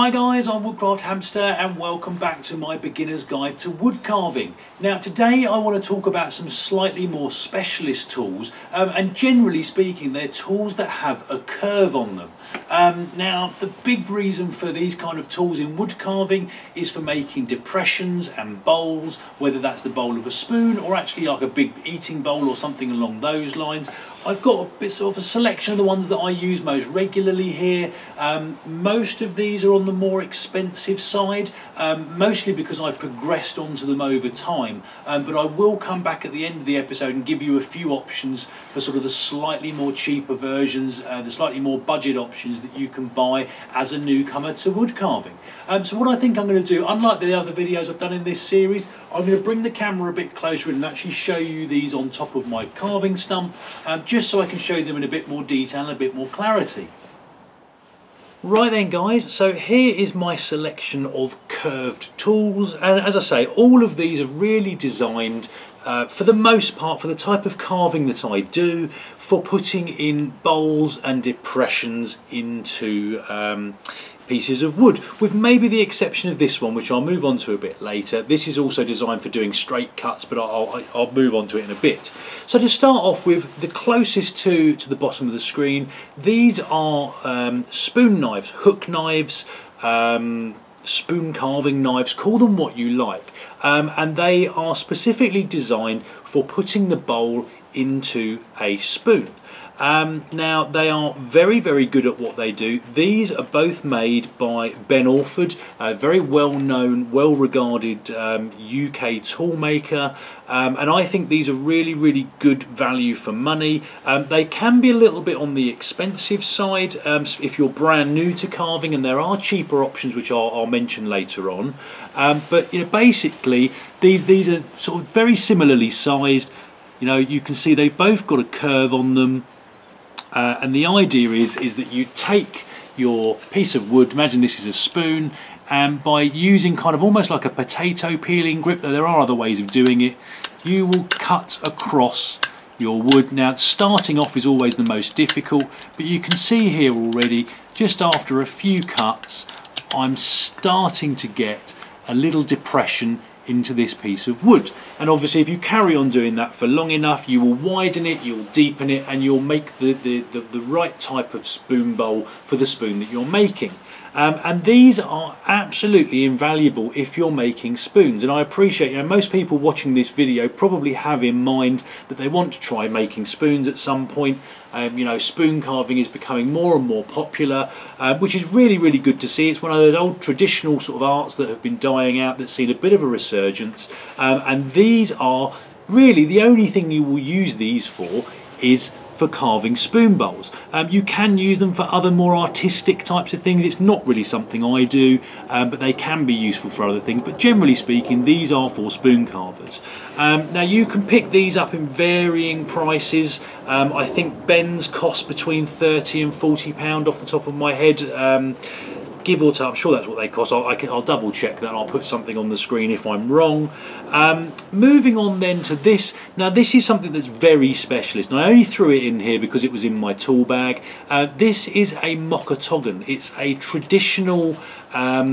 Hi guys, I'm Woodcraft Hamster and welcome back to my beginner's guide to wood carving. Now today I want to talk about some slightly more specialist tools and generally speaking they're tools that have a curve on them. Now the big reason for these kind of tools in wood carving is for making depressions and bowls, whether that's the bowl of a spoon or actually like a big eating bowl or something along those lines. I've got a bit sort of a selection of the ones that I use most regularly here. Most of these are on the more expensive side, mostly because I've progressed onto them over time, but I will come back at the end of the episode and give you a few options for sort of the slightly more cheaper versions, the slightly more budget options that you can buy as a newcomer to wood carving. So what I think I'm going to do, unlike the other videos I've done in this series, I'm going to bring the camera a bit closer in and actually show you these on top of my carving stump, just so I can show them in a bit more detail and a bit more clarity. Right then guys, so here is my selection of curved tools, and as I say, all of these are really designed for the most part for the type of carving that I do, for putting in bowls and depressions into pieces of wood, with maybe the exception of this one, which I'll move on to a bit later. This is also designed for doing straight cuts, but I'll move on to it in a bit. So to start off with, the closest to the bottom of the screen, these are spoon knives, hook knives, spoon carving knives, call them what you like, and they are specifically designed for putting the bowl into a spoon. Now they are very good at what they do. These are both made by Ben Orford, a very well-known, well-regarded UK tool maker, and I think these are really good value for money. They can be a little bit on the expensive side if you're brand new to carving, and there are cheaper options which I'll mention later on, but you know, basically these are sort of very similarly sized. You know, you can see they've both got a curve on them. And the idea is that you take your piece of wood, imagine this is a spoon, and by using kind of almost like a potato peeling grip, though there are other ways of doing it, you will cut across your wood. Now starting off is always the most difficult, but you can see here already, just after a few cuts, I'm starting to get a little depression into this piece of wood, and obviously if you carry on doing that for long enough, you will widen it, you'll deepen it, and you'll make the right type of spoon bowl for the spoon that you're making. And these are absolutely invaluable if you're making spoons, and I appreciate, you know, most people watching this video probably have in mind that they want to try making spoons at some point. You know, spoon carving is becoming more and more popular, which is really good to see. It's one of those old traditional sort of arts that have been dying out, that's seen a bit of a resurgence, and these are really the only thing you will use these for is for carving spoon bowls. You can use them for other more artistic types of things. It's not really something I do, but they can be useful for other things, but generally speaking these are for spoon carvers. Now you can pick these up in varying prices. I think Ben's cost between £30 and £40 off the top of my head, give or take. I'm sure that's what they cost. I'll double check that and I'll put something on the screen if I'm wrong. Moving on then to this. Now this is something that's very specialist, and I only threw it in here because it was in my tool bag. This is a mockatogan. It's a traditional, let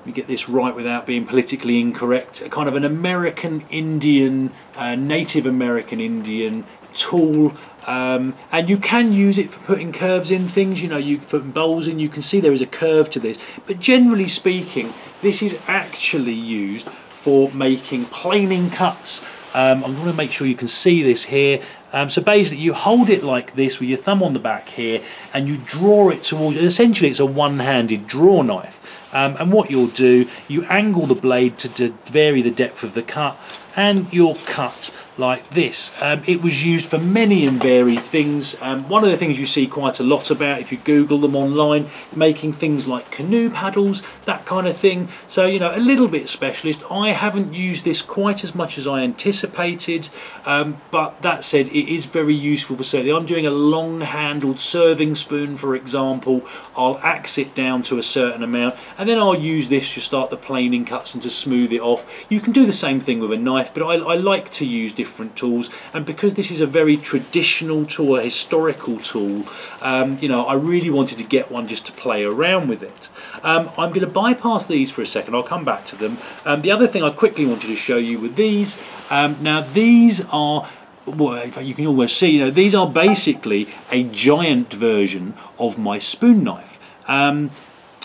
me get this right without being politically incorrect, a kind of an American Indian, Native American Indian tool, and you can use it for putting curves in things. You know, you put bowls in, you can see there is a curve to this, but generally speaking this is actually used for making planing cuts. I'm going to make sure you can see this here. So basically you hold it like this with your thumb on the back here, and you draw it towards, essentially it's a one-handed draw knife, and what you'll do, you angle the blade to vary the depth of the cut, and you'll cut like this. It was used for many and varied things. One of the things you see quite a lot about if you Google them online, making things like canoe paddles, that kind of thing. So, you know, a little bit specialist. I haven't used this quite as much as I anticipated, but that said, it is very useful for certainly. I'm doing a long-handled serving spoon, for example. I'll axe it down to a certain amount, and then I'll use this to start the planing cuts and to smooth it off. You can do the same thing with a knife. knife, but I like to use different tools, and because this is a very traditional tool, a historical tool, you know, I really wanted to get one just to play around with it. I'm going to bypass these for a second, I'll come back to them. The other thing I quickly wanted to show you with these, now these are, well, you can almost see, you know, these are basically a giant version of my spoon knife.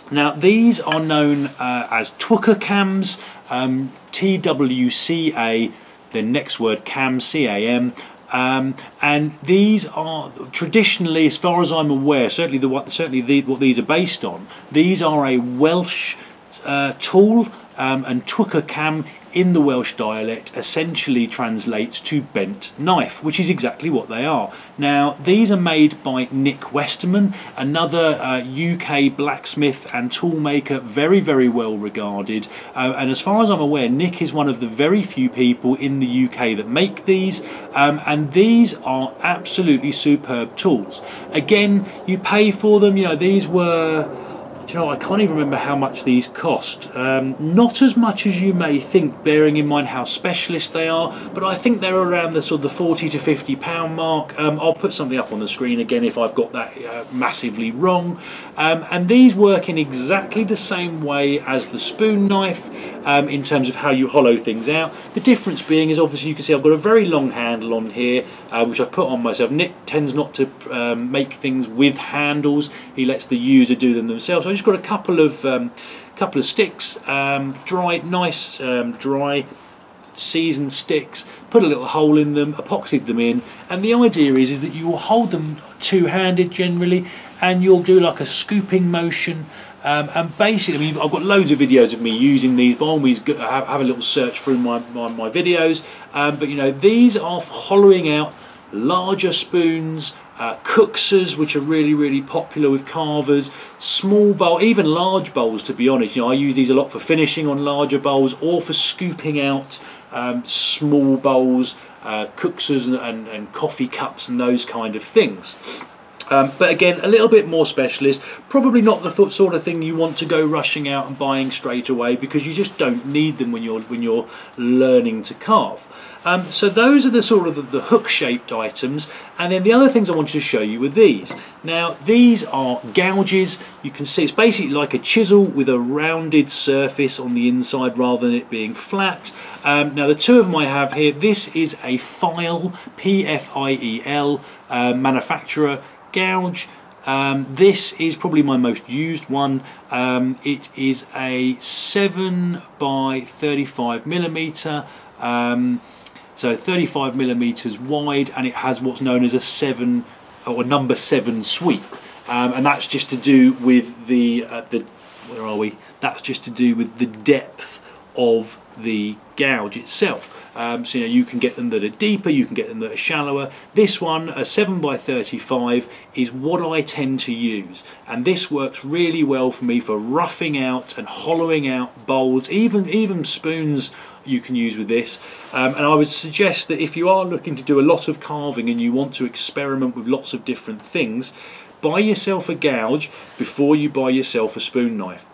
Now these are known as twooker cams, TWCA, the next word cam, CAM, and these are traditionally, as far as I'm aware, certainly what these are based on, these are a Welsh tool, and twooker cam in the Welsh dialect essentially translates to bent knife, which is exactly what they are. Now these are made by Nick Westerman, another UK blacksmith and toolmaker, very, very well regarded, and as far as I'm aware, Nick is one of the very few people in the UK that make these, and these are absolutely superb tools. Again, you pay for them, you know, these were, do you know, I can't even remember how much these cost. Not as much as you may think, bearing in mind how specialist they are, but I think they're around the sort of the £40 to £50 mark. I'll put something up on the screen again if I've got that massively wrong. And these work in exactly the same way as the spoon knife in terms of how you hollow things out. The difference being is, obviously you can see I've got a very long handle on here, which I've put on myself. Nick tends not to make things with handles, he lets the user do them themselves. So I just got a couple of sticks, dry, nice dry seasoned sticks, put a little hole in them, epoxied them in, and the idea is that you will hold them two-handed generally, and you'll do like a scooping motion. And basically, I mean, I've got loads of videos of me using these. By all means, have a little search through my videos. But you know, these are for hollowing out larger spoons, kuksas, which are really, really popular with carvers, small bowl, even large bowls, to be honest. You know, I use these a lot for finishing on larger bowls or for scooping out small bowls, kuksas and coffee cups and those kind of things. But again, a little bit more specialist, probably not the sort of thing you want to go rushing out and buying straight away, because you just don't need them when you're learning to carve. So those are the sort of the hook-shaped items, and then the other things I wanted to show you were these. Now these are gouges. You can see it's basically like a chisel with a rounded surface on the inside rather than it being flat. Now the two of them I have here, this is a File, P-F-I-E-L, manufacturer gouge. This is probably my most used one. It is a 7 by 35 millimeter, so 35 millimeters wide, and it has what's known as a 7 or number 7 sweep, and that's just to do with the where are we? That's just to do with the depth of the gouge itself. So you know, you can get them that are deeper, you can get them that are shallower. This one, a 7 by 35, is what I tend to use, and this works really well for me for roughing out and hollowing out bowls, even spoons you can use with this. And I would suggest that if you are looking to do a lot of carving and you want to experiment with lots of different things, buy yourself a gouge before you buy yourself a spoon knife.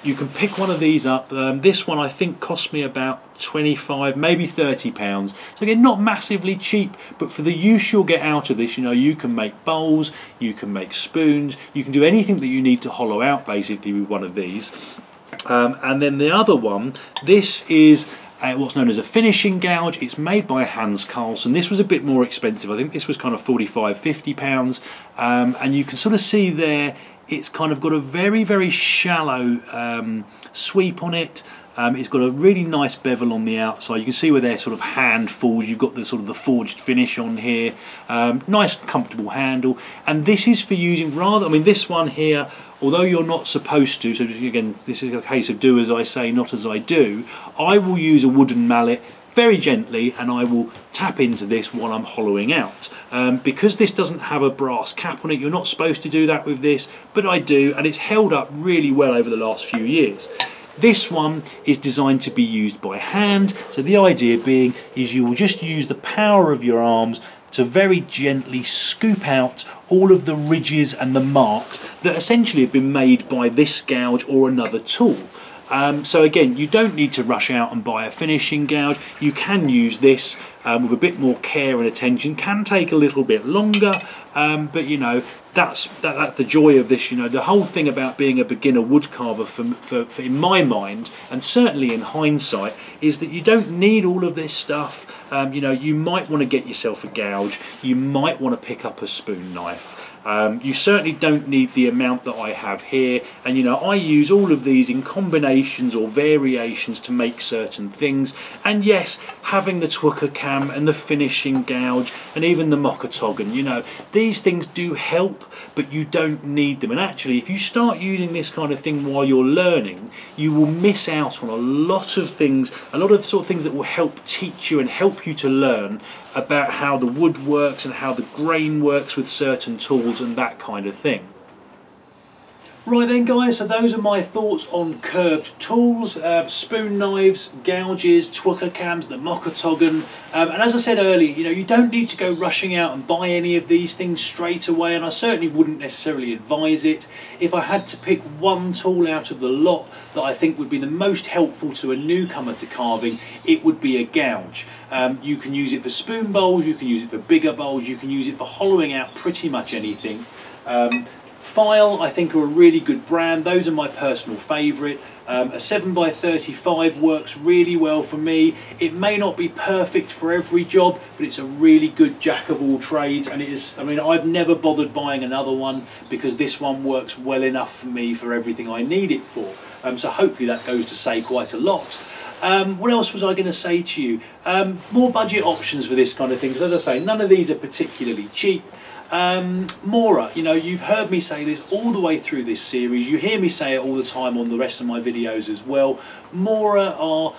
You can pick one of these up. This one I think cost me about 25, maybe £30. So again, not massively cheap, but for the use you'll get out of this, you know, you can make bowls, you can make spoons, you can do anything that you need to hollow out basically with one of these. And then the other one, this is what's known as a finishing gouge. It's made by Hans Carlson. This was a bit more expensive. I think this was kind of 45, £50. And you can sort of see there, it's kind of got a very, very shallow sweep on it. It's got a really nice bevel on the outside. You can see where they're sort of hand forged. You've got the sort of the forged finish on here. Nice, comfortable handle. And this is for using rather, I mean, this one here, although you're not supposed to, so again, this is a case of do as I say, not as I do, I will use a wooden mallet very gently, and I will tap into this while I'm hollowing out. Because this doesn't have a brass cap on it, you're not supposed to do that with this, but I do, and it's held up really well over the last few years. This one is designed to be used by hand, so the idea being is you will just use the power of your arms to very gently scoop out all of the ridges and the marks that essentially have been made by this gouge or another tool. So again, you don't need to rush out and buy a finishing gouge. You can use this with a bit more care and attention. Can take a little bit longer, but you know, that's the joy of this. You know, the whole thing about being a beginner wood carver for in my mind, and certainly in hindsight, is that you don't need all of this stuff. You know, you might want to get yourself a gouge, you might want to pick up a spoon knife. You certainly don't need the amount that I have here, and you know, I use all of these in combinations or variations to make certain things. And yes, having the twoka cam and the finishing gouge and even the mockatogan, you know, these things do help, but you don't need them. And actually, if you start using this kind of thing while you're learning, you will miss out on a lot of things, a lot of sort of things that will help teach you and help you to learn about how the wood works and how the grain works with certain tools and that kind of thing. Right then guys, so those are my thoughts on curved tools, spoon knives, gouges, twoka cams, the mockatogan, and as I said earlier, you know, you don't need to go rushing out and buy any of these things straight away, and I certainly wouldn't necessarily advise it. If I had to pick one tool out of the lot that I think would be the most helpful to a newcomer to carving, it would be a gouge. You can use it for spoon bowls, you can use it for bigger bowls, you can use it for hollowing out pretty much anything. File, I think, are a really good brand. Those are my personal favourite. A 7x35 works really well for me. It may not be perfect for every job, but it's a really good jack of all trades, and it is, I mean, I've never bothered buying another one because this one works well enough for me for everything I need it for. So hopefully that goes to say quite a lot. What else was I going to say to you? More budget options for this kind of thing, because as I say, none of these are particularly cheap. Mora, you know, you've heard me say this all the way through this series, you hear me say it all the time on the rest of my videos as well. Mora are,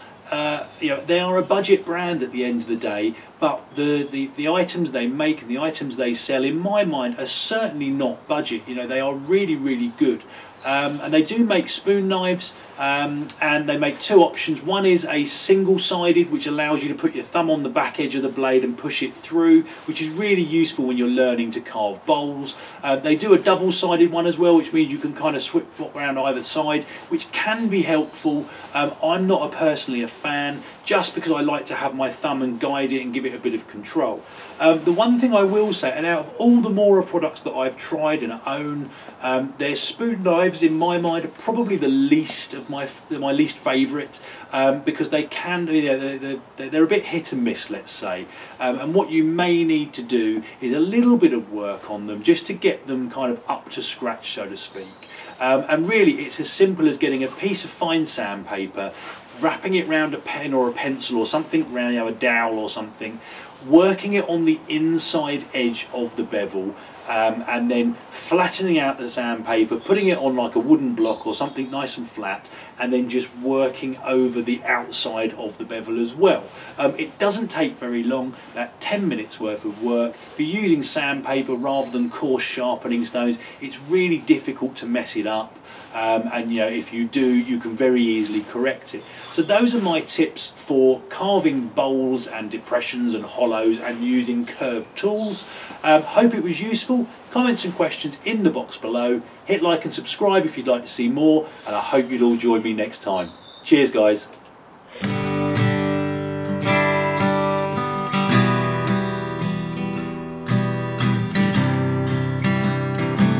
you know, they are a budget brand at the end of the day, but the items they make and the items they sell, in my mind, are certainly not budget. You know, they are really, really good. And they do make spoon knives, and they make two options. One is a single-sided, which allows you to put your thumb on the back edge of the blade and push it through, which is really useful when you're learning to carve bowls. They do a double-sided one as well, which means you can kind of swip around either side, which can be helpful. I'm not personally a fan, just because I like to have my thumb and guide it and give it a bit of control. The one thing I will say, and out of all the Mora products that I've tried and own, their spoon knives, in my mind, are probably the least of my least favourite, because they can, they're a bit hit and miss, let's say, and what you may need to do is a little bit of work on them just to get them kind of up to scratch, so to speak. And really, it's as simple as getting a piece of fine sandpaper, wrapping it around a pen or a pencil or something, around, you know, a dowel or something, working it on the inside edge of the bevel, and then flattening out the sandpaper, putting it on like a wooden block or something nice and flat, and then just working over the outside of the bevel as well. It doesn't take very long, about 10 minutes worth of work. If you're using sandpaper rather than coarse sharpening stones, it's really difficult to mess it up. And you know, if you do, you can very easily correct it. So those are my tips for carving bowls and depressions and hollows and using curved tools. Hope it was useful. Comments and questions in the box below. Hit like and subscribe if you'd like to see more, and I hope you'll all join me next time. Cheers guys.